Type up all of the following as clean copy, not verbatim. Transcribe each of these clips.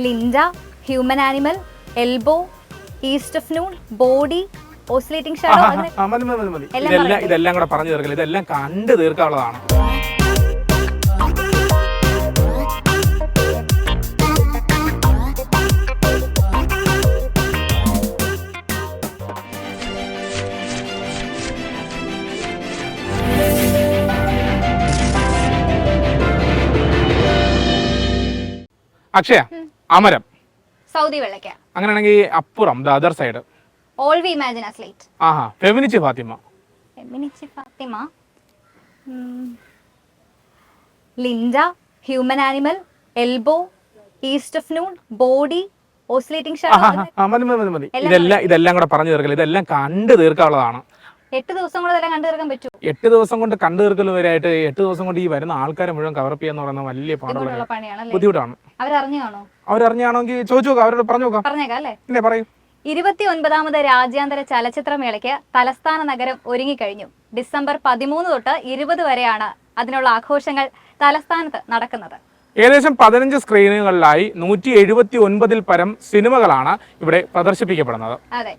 Linda, human animal, elbow, east of noon, body, oscillating shadow. ഇതെല്ലാം കൂടെ പറഞ്ഞു തീർക്കില്ല, ഇതെല്ലാം കണ്ടു തീർക്കാനുള്ളതാണ്. അക്ഷയ, അമരം, സൗദി വെള്ളയ്ക്ക. അങ്ങനെയാണെങ്കിൽ Appuram the other side all we imagine as light. Feminichi Fathima. Linda, human animal, elbow, east of noon, body, oscillating shadow. ഇതെല്ലാം കൂടെ പറഞ്ഞു തീർക്കില്ല, ഇതെല്ലാം കണ്ടു തീർക്കാനുള്ളതാണ്. 8 ദിവസം കൊണ്ട് ഇതെല്ലാം കണ്ടു തീർക്കാൻ പറ്റും. 8 ദിവസം കൊണ്ട് കണ്ടു തീർക്കലുവരായിട്ട് 8 ദിവസം കൊണ്ട് ഈ വരുന്ന ആൾക്കാരെ മുഴുവൻ കവർ ചെയ്യാന്ന് പറയുന്നത് വലിയ പാടുള്ള ബുദ്ധിമുട്ടാണ്. അവരറിഞ്ഞാണെങ്കിൽ ചോദിച്ചു നോക്കാം, അവരോട് പറഞ്ഞേക്കാം അല്ലേ? ഇല്ലേ, പറയൂ. 29ാമത് രാജ്യാന്തര ചലച്ചിത്രമേളയ്ക്ക് തലസ്ഥാന നഗരം ഒരുങ്ങിക്കഴിഞ്ഞു. ഡിസംബർ 13 തൊട്ട് 20 വരെയാണ് അതിനുള്ള ആഘോഷങ്ങൾ തലസ്ഥാനത്ത് നടക്കുന്നത്. ഏകദേശം 15 സ്ക്രീനുകളിലായി 179 പരം സിനിമകളാണ് ഇവിടെ പ്രദർശിപ്പിക്കപ്പെടുന്നത്. അതെ,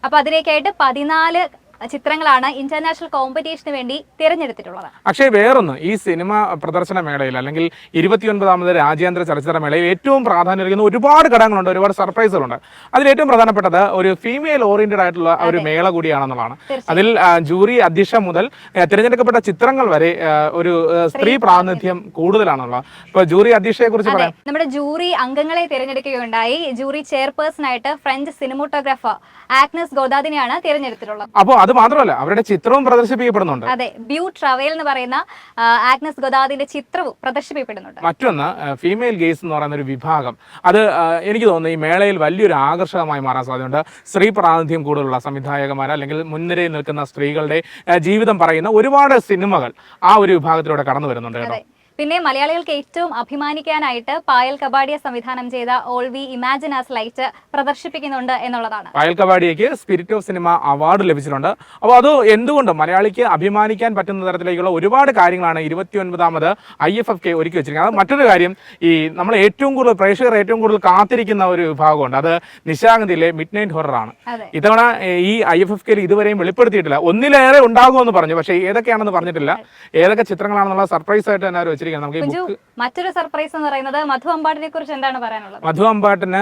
അപ്പൊ അതിലേക്കായിട്ട് 14 ചിത്രങ്ങളാണ് ഇന്റർനാഷണൽ കോമ്പറ്റീഷന് വേണ്ടി തിരഞ്ഞെടുത്തിട്ടുള്ളത്. പക്ഷേ വേറൊന്ന്, ഈ സിനിമ പ്രദർശന മേളയിൽ അല്ലെങ്കിൽ 29ാമത് രാജ്യാന്തര ചലച്ചിത്ര മേളയിൽ ഏറ്റവും പ്രാധാന്യം ഒരുപാട് ഘടകങ്ങളുണ്ട്, ഒരുപാട് സർപ്രൈസുകളുണ്ട്. അതിൽ ഏറ്റവും പ്രധാനപ്പെട്ടത് ഒരു ഫീമെയിൽ ഓറിയന്റഡ് ആയിട്ടുള്ള ഒരു മേള കൂടിയാണെന്നുള്ളതാണ്. അതിൽ ജൂറി അധ്യക്ഷ മുതൽ തിരഞ്ഞെടുക്കപ്പെട്ട ചിത്രങ്ങൾ വരെ ഒരു സ്ത്രീ പ്രാതിനിധ്യം കൂടുതലാണുള്ളത്. ഇപ്പൊ ജൂറി അധ്യക്ഷയെ കുറിച്ച് പറയാം. നമ്മുടെ ജൂറി അംഗങ്ങളെ തിരഞ്ഞെടുക്കുകയുണ്ടായി. ജൂറി ചെയർപേഴ്സണായിട്ട് ഫ്രഞ്ച് സിനിമോട്ടോഗ്രാഫർ ആഗ്നസ് ഗോദാദിനെയാണ് തിരഞ്ഞെടുത്തിട്ടുള്ളത്. അപ്പോൾ അത് മാത്രമല്ല, അവരുടെ ചിത്രവും പ്രദർശിപ്പിക്കപ്പെടുന്നുണ്ട്. അതെ, ബ്യൂ ട്രാവൽ എന്ന് പറയുന്ന ആഗ്നസ് ഗോദാദിന്റെ ചിത്രവും പ്രദർശിപ്പിക്കപ്പെടുന്നുണ്ട്. മറ്റൊന്ന്, ഫീമെയിൽ ഗെയ്സ് എന്ന് പറയുന്ന ഒരു വിഭാഗം. അത് എനിക്ക് തോന്നുന്നു ഈ മേളയിൽ വലിയൊരു ആകർഷകമായി മാറാൻ സാധ്യതയുണ്ട്. സ്ത്രീ പ്രാതിനിധ്യം കൂടുതലുള്ള സംവിധായകന്മാർ അല്ലെങ്കിൽ മുൻനിരയിൽ നിൽക്കുന്ന സ്ത്രീകളുടെ ജീവിതം പറയുന്ന ഒരുപാട് സിനിമകൾ ആ ഒരു വിഭാഗത്തിലൂടെ കടന്നു വരുന്നുണ്ട് കേട്ടോ. പിന്നെ മലയാളികൾക്ക് ഏറ്റവും അഭിമാനിക്കാനായിട്ട് പായൽ കബാഡിയ സംവിധാനം ചെയ്ത all we imagine as light പ്രദർശിപ്പിക്കുന്നുണ്ട് എന്നുള്ളതാണ്. പായൽ കബാഡിയയ്ക്ക് സ്പിരിറ്റ് ഓഫ് സിനിമ അവാർഡ് ലഭിച്ചിട്ടുണ്ട്. അപ്പോൾ അത് എന്തുകൊണ്ട് മലയാളിക്ക് അഭിമാനിക്കാൻ പറ്റുന്ന തരത്തിലേക്കുള്ള ഒരുപാട് കാര്യങ്ങളാണ് 29ാമത് IFFK ഒരുക്കി വെച്ചിരിക്കുന്നത്. അത് മറ്റൊരു കാര്യം, ഈ നമ്മൾ ഏറ്റവും കൂടുതൽ പ്രേക്ഷകർ ഏറ്റവും കൂടുതൽ കാത്തിരിക്കുന്ന ഒരു വിഭാഗമുണ്ട്. അത് നിശാഗന്ധിയിലെ മിഡ് നൈറ്റ് ഹൊറർ ആണ്. ഇത്തവണ ഈ IFFK ഇതുവരെയും വെളിപ്പെടുത്തിയിട്ടില്ല. ഒന്നിലേറെ ഉണ്ടാകുമെന്ന് പറഞ്ഞു, പക്ഷേ ഏതൊക്കെയാണെന്ന് പറഞ്ഞിട്ടില്ല. ഏതൊക്കെ ചിത്രങ്ങളാണെന്നുള്ള സർപ്രൈസ് ആയിട്ട് തന്നെ അവർ വെച്ചിരിക്കുന്നത്. മറ്റൊരു സർപ്രൈസ് എന്ന് പറയുന്നത് മധു അമ്പാട്ടിനെ കുറിച്ച് എന്താണ് പറയാനുള്ളത്? മധു അമ്പാട്ടിന്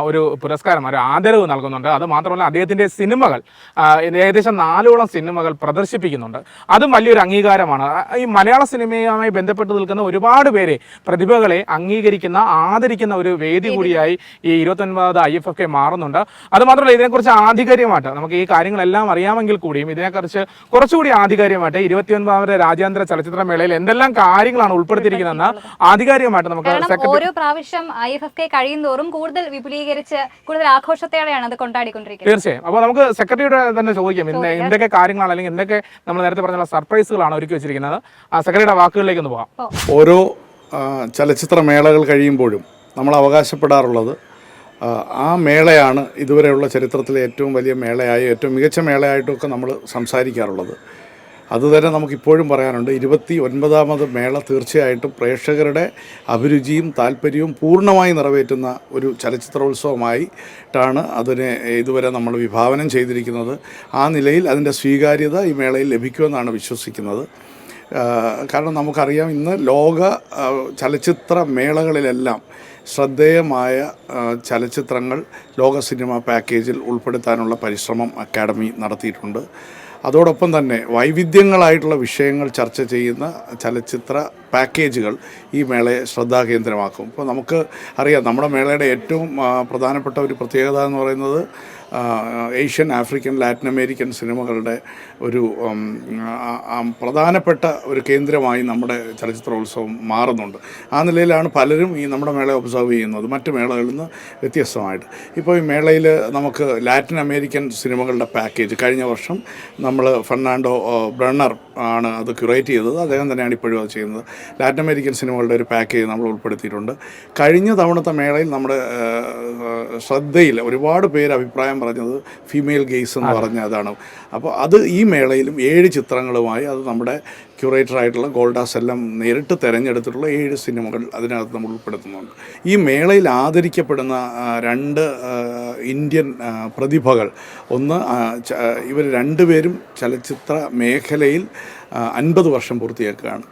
ഒരു പുരസ്കാരം, ഒരു ആദരവ് നൽകുന്നുണ്ട്. അത് മാത്രമല്ല, അദ്ദേഹത്തിന്റെ സിനിമകൾ ഏകദേശം 4ഓളം സിനിമകൾ പ്രദർശിപ്പിക്കുന്നുണ്ട്. അതും വലിയൊരു അംഗീകാരമാണ്. ഈ മലയാള സിനിമയുമായി ബന്ധപ്പെട്ട് നിൽക്കുന്ന ഒരുപാട് പേരെ, പ്രതിഭകളെ അംഗീകരിക്കുന്ന, ആദരിക്കുന്ന ഒരു വേദി കൂടിയായി ഈ 29ാമത് IFFK മാറുന്നുണ്ട്. അത് മാത്രമല്ല, ഇതിനെക്കുറിച്ച് ആധികാരികമായിട്ട് നമുക്ക് ഈ കാര്യങ്ങളെല്ലാം അറിയാമെങ്കിൽ കൂടിയും ഇതിനെക്കുറിച്ച് കുറച്ചുകൂടി ആധികാരികമായിട്ട് 29ാമത് രാജ്യാന്തര ചലച്ചിത്ര മേളയിൽ എന്തെല്ലാം കാര്യങ്ങളാണ് ഉൾപ്പെടുത്തിയിരിക്കുന്നതെന്ന് ആധികാരികമായിട്ട് നമുക്ക് ഓരോ പ്രാവശ്യം IFFK കഴിയുന്നതോറും കൂടുതൽ വിപുലീകരിച്ച് കൂടുതൽ ആഘോഷത്തോടെയാണ് അത് കൊണ്ടാടിക്കൊണ്ടിരിക്കുന്നത്. തീർച്ചയായും. അപ്പോൾ നമുക്ക് സെക്രട്ടറിയുടെ തന്നെ ചോദിക്കാം, എന്തൊക്കെ കാര്യങ്ങളാണ് അല്ലെങ്കിൽ എന്തൊക്കെ നമ്മൾ നേരത്തെ പറഞ്ഞ സർപ്രൈസുകളാണ് ഒരുക്കി വെച്ചിരിക്കുന്നത്. ആ സെക്രട്ടറിയുടെ വാക്കുകളിലേക്ക് ഒന്ന് പോകാം. ഓരോ ചലച്ചിത്ര മേളകൾ കഴിയുമ്പോഴും നമ്മൾ അവകാശപ്പെടാറുള്ളത് ആ മേളയാണ് ഇതുവരെയുള്ള ചരിത്രത്തിലെ ഏറ്റവും വലിയ മേളയായി, ഏറ്റവും മികച്ച മേളയായിട്ടൊക്കെ നമ്മൾ സംസാരിക്കാറുള്ളത്. അതുതന്നെ നമുക്കിപ്പോഴും പറയാനുണ്ട്. 29ാമത് മേള തീർച്ചയായിട്ടും പ്രേക്ഷകരുടെ അഭിരുചിയും താല്പര്യവും പൂർണ്ണമായി നിറവേറ്റുന്ന ഒരു ചലച്ചിത്രോത്സവമായിട്ടാണ് അതിനെ ഇതുവരെ നമ്മൾ വിഭാവനം ചെയ്തിരിക്കുന്നത്. ആ നിലയിൽ അതിൻ്റെ സ്വീകാര്യത ഈ മേളയിൽ ലഭിക്കുമെന്നാണ് വിശ്വസിക്കുന്നത്. കാരണം നമുക്കറിയാം, ഇന്ന് ലോക ചലച്ചിത്ര മേളകളിലെല്ലാം ശ്രദ്ധേയമായ ചലച്ചിത്രങ്ങൾ ലോക സിനിമ പാക്കേജിൽ ഉൾപ്പെടുത്താനുള്ള പരിശ്രമം അക്കാദമി നടത്തിയിട്ടുണ്ട്. അതോടൊപ്പം തന്നെ വൈവിധ്യങ്ങളായിട്ടുള്ള വിഷയങ്ങൾ ചർച്ച ചെയ്യുന്ന ചലച്ചിത്ര പാക്കേജുകൾ ഈ മേളയെ ശ്രദ്ധാകേന്ദ്രമാക്കും. ഇപ്പോൾ നമുക്ക് അറിയാം, നമ്മുടെ മേളയുടെ ഏറ്റവും പ്രധാനപ്പെട്ട ഒരു പ്രത്യേകത എന്ന് പറയുന്നത് ഏഷ്യൻ, ആഫ്രിക്കൻ, ലാറ്റിൻ അമേരിക്കൻ സിനിമകളുടെ ഒരു പ്രധാനപ്പെട്ട ഒരു കേന്ദ്രമായി നമ്മുടെ ചലച്ചിത്രോത്സവം മാറുന്നുണ്ട്. ആ നിലയിലാണ് പലരും ഈ നമ്മുടെ മേളയെ ഒബ്സർവ് ചെയ്യുന്നത് മറ്റ് മേളകളിൽ നിന്ന് വ്യത്യസ്തമായിട്ട്. ഇപ്പോൾ ഈ മേളയിൽ നമുക്ക് ലാറ്റിൻ അമേരിക്കൻ സിനിമകളുടെ പാക്കേജ് കഴിഞ്ഞ വർഷം നമ്മൾ ഫെർണാണ്ടോ ബ്രണ്ണർ ആണ് അത് ക്യൂറേറ്റ് ചെയ്തത്. അദ്ദേഹം തന്നെയാണ് ഇപ്പോഴും അത് ചെയ്യുന്നത്. ലാറ്റിൻ അമേരിക്കൻ സിനിമകളുടെ ഒരു പാക്കേജ് നമ്മൾ ഉൾപ്പെടുത്തിയിട്ടുണ്ട്. കഴിഞ്ഞ തവണത്തെ മേളയിൽ നമ്മുടെ ശ്രദ്ധയിൽ ഒരുപാട് പേര് അഭിപ്രായം പറഞ്ഞത് ഫീമെയിൽ ഗെയ്സ് എന്ന് പറഞ്ഞ അതാണ്. അപ്പോൾ അത് ഈ മേളയിലും 7 ചിത്രങ്ങളുമായി അത് നമ്മുടെ ക്യൂറേറ്ററായിട്ടുള്ള ഗോൾഡാസ് എല്ലാം നേരിട്ട് തിരഞ്ഞെടുത്തിട്ടുള്ള 7 സിനിമകൾ അതിനകത്ത് നമ്മൾ ഉൾപ്പെടുത്തുന്നുണ്ട്. ഈ മേളയിൽ ആദരിക്കപ്പെടുന്ന 2 ഇന്ത്യൻ പ്രതിഭകൾ, ഒന്ന് ഇവർ രണ്ടുപേരും ചലച്ചിത്ര മേഖലയിൽ 50 വർഷം പൂർത്തിയാക്കുകയാണ്.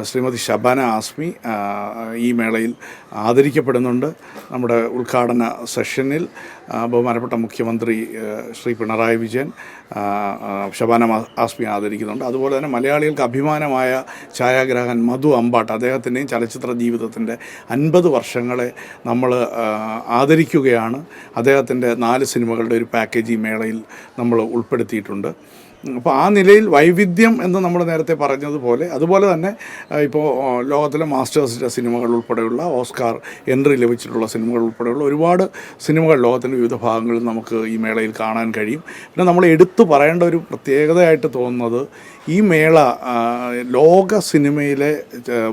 ശ്രീമതി ഷബാന ആസ്മി ഈ മേളയിൽ ആദരിക്കപ്പെടുന്നുണ്ട്. നമ്മുടെ ഉദ്ഘാടന സെഷനിൽ ബഹുമാനപ്പെട്ട മുഖ്യമന്ത്രി ശ്രീ പിണറായി വിജയൻ ഷബാന ആസ്മി ആദരിക്കുന്നുണ്ട്. അതുപോലെ തന്നെ മലയാളികൾക്ക് അഭിമാനമായ ഛായാഗ്രാഹകൻ മധു അമ്പാട്ട്, അദ്ദേഹത്തിൻ്റെയും ചലച്ചിത്ര ജീവിതത്തിൻ്റെ 50 വർഷങ്ങളെ നമ്മൾ ആദരിക്കുകയാണ്. അദ്ദേഹത്തിൻ്റെ 4 സിനിമകളുടെ ഒരു പാക്കേജ് ഈ മേളയിൽ നമ്മൾ ഉൾപ്പെടുത്തിയിട്ടുണ്ട്. അപ്പോൾ ആ നിലയിൽ വൈവിധ്യം എന്ന് നമ്മൾ നേരത്തെ പറഞ്ഞതുപോലെ, അതുപോലെ തന്നെ ഇപ്പോൾ ലോകത്തിലെ മാസ്റ്റേഴ്സിൻ്റെ സിനിമകൾ ഉൾപ്പെടെയുള്ള ഓസ്കാർ എൻട്രി ലഭിച്ചിട്ടുള്ള സിനിമകൾ ഉൾപ്പെടെയുള്ള ഒരുപാട് സിനിമകൾ ലോകത്തിൻ്റെ വിവിധ ഭാഗങ്ങളിൽ നമുക്ക് ഈ മേളയിൽ കാണാൻ കഴിയും. പിന്നെ നമ്മൾ എടുത്തു പറയേണ്ട ഒരു പ്രത്യേകതയായിട്ട് തോന്നുന്നത്, ഈ മേള ലോക സിനിമയിലെ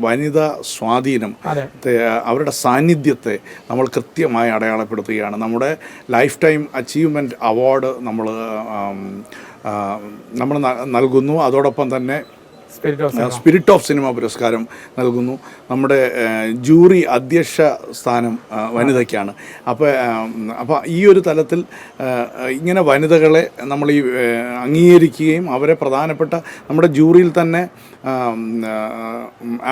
വനിതാ സ്വാധീനം, അവരുടെ സാന്നിധ്യത്തെ നമ്മൾ കൃത്യമായി അടയാളപ്പെടുത്തുകയാണ്. നമ്മുടെ ലൈഫ് ടൈം അച്ചീവ്മെൻറ്റ് അവാർഡ് നമ്മൾ നൽകുന്നു. അതോടൊപ്പം തന്നെ സ്പിരിറ്റ് ഓഫ് സിനിമ പുരസ്കാരം നൽകുന്നു. നമ്മുടെ ജൂറി അധ്യക്ഷ സ്ഥാനം വനിതയ്ക്കാണ്. അപ്പോൾ ഈ ഒരു തലത്തിൽ ഇങ്ങനെ വനിതകളെ നമ്മൾ ഈ അംഗീകരിക്കുകയും അവരെ പ്രധാനപ്പെട്ട നമ്മുടെ ജൂറിയിൽ തന്നെ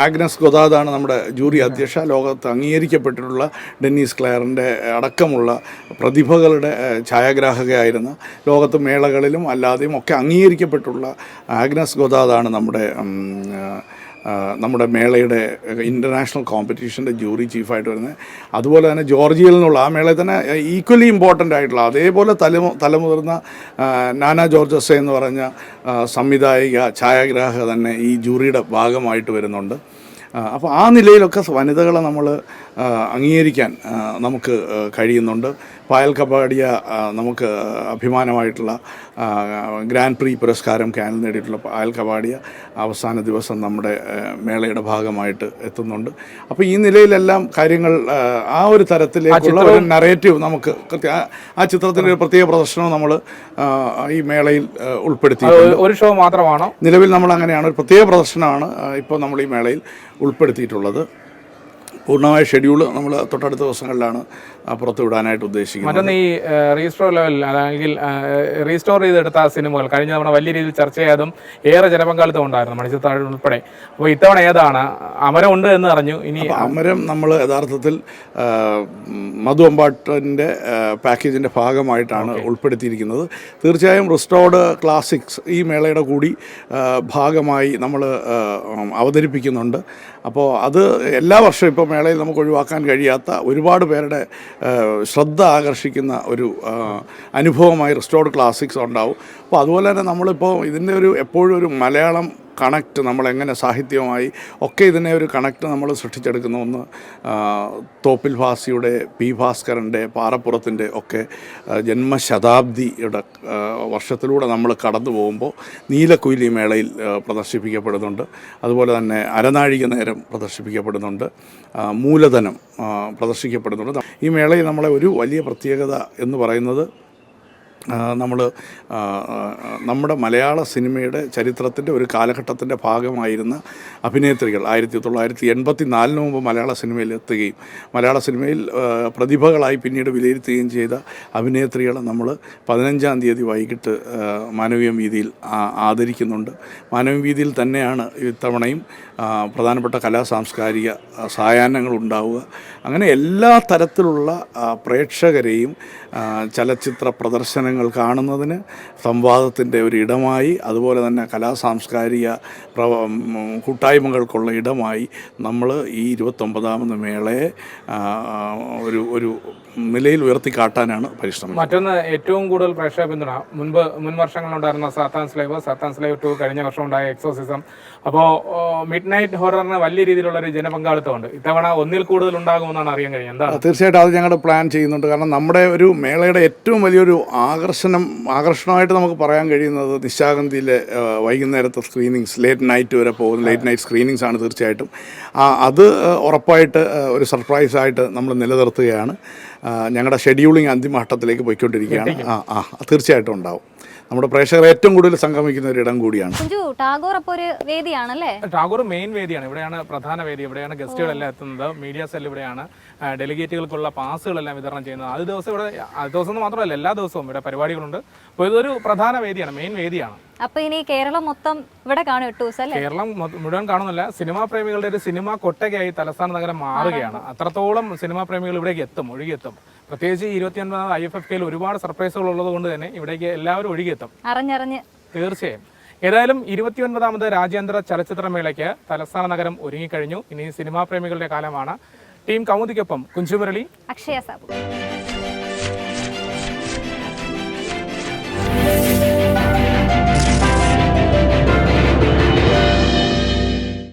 ആഗ്നസ് ഗൊദാദാണ് നമ്മുടെ ജൂറി അധ്യക്ഷ. ലോകത്ത് അംഗീകരിക്കപ്പെട്ടിട്ടുള്ള ഡെന്നീസ് ക്ലെയറിൻ്റെ അടക്കമുള്ള പ്രതിഭകളുടെ ഛായാഗ്രാഹകയായിരുന്ന, ലോകത്ത് മേളകളിലും അല്ലാതെയും ഒക്കെ അംഗീകരിക്കപ്പെട്ടുള്ള ആഗ്നസ് ഗൊദാദാണ് നമ്മുടെ മേളയുടെ ഇൻ്റർനാഷണൽ കോമ്പറ്റീഷൻ്റെ ജൂറി ചീഫായിട്ട് വരുന്നത്. അതുപോലെ തന്നെ ജോർജിയയിൽ നിന്നുള്ള ആ മേളയിൽ തന്നെ ഈക്വലി ഇമ്പോർട്ടൻ്റ് ആയിട്ടുള്ള, അതേപോലെ തലമുതിർന്ന നാന ജോർജസ് എന്ന് പറഞ്ഞ സംവിധായിക ഛായാഗ്രാഹക തന്നെ ഈ ജൂറിയുടെ ഭാഗമായിട്ട് വരുന്നുണ്ട്. അപ്പോൾ ആ നിലയിലൊക്കെ വനിതകളെ നമ്മൾ അംഗീകരിക്കാൻ നമുക്ക് കഴിയുന്നുണ്ട്. പായൽ കപാഡിയ നമുക്ക് അഭിമാനമായിട്ടുള്ള ഗ്രാൻഡ് പ്രീ പുരസ്കാരം കാനിൽ നേടിയിട്ടുള്ള പായൽ കപാഡിയ അവസാന ദിവസം നമ്മുടെ മേളയുടെ ഭാഗമായിട്ട് എത്തുന്നുണ്ട്. അപ്പോൾ ഈ നിലയിലെല്ലാം കാര്യങ്ങൾ ആ ഒരു തരത്തിലേക്കുള്ള ഒരു നറേറ്റീവ് നമുക്ക് ആ ചിത്രത്തിൻ്റെ ഒരു പ്രത്യേക പ്രദർശനം നമ്മൾ ഈ മേളയിൽ ഉൾപ്പെടുത്തി. ഒരു ഷോ മാത്രമാണോ? നിലവിൽ നമ്മൾ അങ്ങനെയാണ്, ഒരു പ്രത്യേക പ്രദർശനമാണ് ഇപ്പോൾ നമ്മൾ ഈ മേളയിൽ ഉൾപ്പെടുത്തിയിട്ടുള്ളത്. പൂർണ്ണമായ ഷെഡ്യൂൾ നമ്മൾ തൊട്ടടുത്ത ദിവസങ്ങളിലാണ് പുറത്തു വിടാനായിട്ട് ഉദ്ദേശിക്കുന്നത്. മറ്റൊന്ന് ഈ റീസ്റ്റോർ ലെവലിൽ, അല്ലെങ്കിൽ റീസ്റ്റോർ ചെയ്തെടുത്ത സിനിമകൾ കഴിഞ്ഞ തവണ വലിയ രീതിയിൽ ചർച്ച ചെയ്യാതും ഏറെ ജനപങ്കാളിത്തം ഉണ്ടായിരുന്നു, മണിച്ചിത്താഴ് ഉൾപ്പെടെ. അപ്പോൾ ഇത്തവണ ഏതാണ്? അമരം ഉണ്ട് എന്ന് അറിഞ്ഞു. ഇനി അമരം നമ്മൾ യഥാർത്ഥത്തിൽ മധു അമ്പാട്ടിൻ്റെ പാക്കേജിൻ്റെ ഭാഗമായിട്ടാണ് ഉൾപ്പെടുത്തിയിരിക്കുന്നത്. തീർച്ചയായും റിസ്റ്റോർഡ് ക്ലാസിക്സ് ഈ മേളയുടെ കൂടി ഭാഗമായി നമ്മൾ അവതരിപ്പിക്കുന്നുണ്ട്. അപ്പോൾ അത് എല്ലാ വർഷവും ഇപ്പോൾ മേളയിൽ നമുക്ക് ഒഴിവാക്കാൻ കഴിയാത്ത ഒരുപാട് പേരുടെ ശ്രദ്ധ ആകർഷിക്കുന്ന ഒരു അനുഭവമായി റിസ്റ്റോർഡ് ക്ലാസിക്സ് ഉണ്ടാവും. അപ്പോൾ അതുപോലെ തന്നെ നമ്മളിപ്പോൾ ഇതിൻ്റെ എപ്പോഴും ഒരു മലയാളം കണക്റ്റ്, നമ്മളെങ്ങനെ സാഹിത്യവുമായി ഒക്കെ ഇതിനെ ഒരു കണക്റ്റ് നമ്മൾ സൃഷ്ടിച്ചെടുക്കുന്ന ഒന്ന് തോപ്പിൽ ഭാസിയുടെ, പി ഭാസ്കരൻ്റെ, പാറപ്പുറത്തിൻ്റെ ഒക്കെ ജന്മശതാബ്ദിയുടെ വർഷത്തിലൂടെ നമ്മൾ കടന്നു പോകുമ്പോൾ നീലക്കുയിലി മേളയിൽ പ്രദർശിപ്പിക്കപ്പെടുന്നുണ്ട്. അതുപോലെ തന്നെ അരനാഴിക നേരം പ്രദർശിപ്പിക്കപ്പെടുന്നുണ്ട്, മൂലധനം പ്രദർശിക്കപ്പെടുന്നുണ്ട്. ഈ മേളയിൽ നമ്മളെ ഒരു വലിയ പ്രത്യേകത എന്ന് പറയുന്നത്, നമ്മുടെ മലയാള സിനിമയുടെ ചരിത്രത്തിൻ്റെ ഒരു കാലഘട്ടത്തിൻ്റെ ഭാഗമായിരുന്ന അഭിനേത്രികൾ 1984 മുമ്പ് മലയാള സിനിമയിൽ എത്തുകയും മലയാള സിനിമയിൽ പ്രതിഭകളായി പിന്നീട് വിലയിരുത്തുകയും ചെയ്ത അഭിനേത്രികളെ നമ്മൾ 15-ാം തീയതി വൈകിട്ട് മാനവീയം വീതിയിൽ ആദരിക്കുന്നുണ്ട്. മാനവീയം വീതിയിൽ തന്നെയാണ് ഇത്തവണയും പ്രധാനപ്പെട്ട സാംസ്കാരിക സായാഹ്നങ്ങൾ ഉണ്ടാവുക. അങ്ങനെ എല്ലാ തരത്തിലുള്ള പ്രേക്ഷകരെയും ചലച്ചിത്ര പ്രദർശനങ്ങൾ കാണുന്നതിന് സംവാദത്തിൻ്റെ ഒരു ഇടമായി, അതുപോലെ തന്നെ സാംസ്കാരിക കൂട്ടായ്മകൾക്കുള്ള ഇടമായി നമ്മൾ ഈ 29ാമത് മേളയെ ഒരു നിലയിൽ ഉയർത്തിക്കാട്ടാനാണ് പരിശ്രമം. മറ്റൊന്ന്, ഏറ്റവും കൂടുതൽ പ്രേക്ഷക പിന്തുണ മുൻ വർഷങ്ങളുണ്ടായിരുന്ന സാത്താൻ സ്ലേവ് 2, കഴിഞ്ഞ വർഷം ഉണ്ടായ എക്സോസിസം. അപ്പോൾ മിഡ് നൈറ്റ് ഹൊററിന് വലിയ രീതിയിലുള്ളൊരു ജനപങ്കാളിത്തമുണ്ട്. ഇത്തവണ ഒന്നിൽ കൂടുതൽ ഉണ്ടാകുമെന്നാണ് അറിയാൻ കഴിയുന്നത്. എന്താണ്? തീർച്ചയായിട്ടും അത് ഞങ്ങൾ പ്ലാൻ ചെയ്യുന്നുണ്ട്. കാരണം നമ്മുടെ ഒരു മേളയുടെ ഏറ്റവും വലിയൊരു ആകർഷണമായിട്ട് നമുക്ക് പറയാൻ കഴിയുന്നത് നിശാഗന്ധിയിലെ വൈകുന്നേരത്തെ സ്ക്രീനിങ്സ്, ലേറ്റ് നൈറ്റ് വരെ പോകുന്ന ലേറ്റ് നൈറ്റ് സ്ക്രീനിങ്സ് ആണ് തീർച്ചയായിട്ടും. അത് ഉറപ്പായിട്ട് ഒരു സർപ്രൈസായിട്ട് നമ്മൾ നിലനിർത്തുകയാണ്. ഞങ്ങളുടെ ഷെഡ്യൂളിംഗ് അന്തിമഘട്ടത്തിലേക്ക് പോയിക്കൊണ്ടിരിക്കുകയാണ്. തീർച്ചയായിട്ടും ഉണ്ടാവും. നമ്മുടെ പ്രേക്ഷകർ ഏറ്റവും കൂടുതൽ സംഗമിക്കുന്ന ഒരു ഇടം കൂടിയാണ്. ടാഗോർ അപ്പോൾ ഒരു വേദിയാണല്ലേ? ടാഗോർ മെയിൻ വേദിയാണ്. ഇവിടെയാണ് പ്രധാന വേദി. ഇവിടെയാണ് ഗസ്റ്റുകളെല്ലാം എത്തുന്നത്. മീഡിയ സെൽ ഇവിടെയാണ്. ഡെലിഗേറ്റുകൾക്കുള്ള പാസുകളെല്ലാം വിതരണം ചെയ്യുന്നത്. അത് ദിവസം മാത്രമല്ല, എല്ലാ ദിവസവും ഇവിടെ പരിപാടികളുണ്ട്. അപ്പോൾ ഇതൊരു പ്രധാന വേദിയാണ്, മെയിൻ വേദിയാണ്. അപ്പൊ ഇനി കേരളം മൊത്തം ഇവിടെ കാണും 8 ദിവസം അല്ലേ? കേരളം മുഴുവൻ കാണുന്നില്ല. സിനിമാ പ്രേമികളുടെ ഒരു സിനിമാ കൊട്ടകയായി തലസ്ഥാന നഗരം മാറുകയാണ്. അത്രത്തോളം സിനിമാ പ്രേമികൾ ഇവിടേക്ക് ഒഴുകിയെത്തും. പ്രത്യേകിച്ച് 29ാമത് IFFKയിൽ ഒരുപാട് സർപ്രൈസുകൾ ഉള്ളത് കൊണ്ട് തന്നെ ഇവിടേക്ക് എല്ലാവരും ഒഴുകിയെത്തും. അറിഞ്ഞറിഞ്ഞ് തീർച്ചയായും. ഏതായാലും 29ാമത് രാജ്യാന്തര ചലച്ചിത്രമേളയ്ക്ക് തലസ്ഥാന നഗരം ഒരുങ്ങിക്കഴിഞ്ഞു. ഇനി സിനിമാ പ്രേമികളുടെ കാലമാണ്. ടീം കൗമുദിക്കൊപ്പം കുഞ്ചുമുരളി, അക്ഷയ സാബു.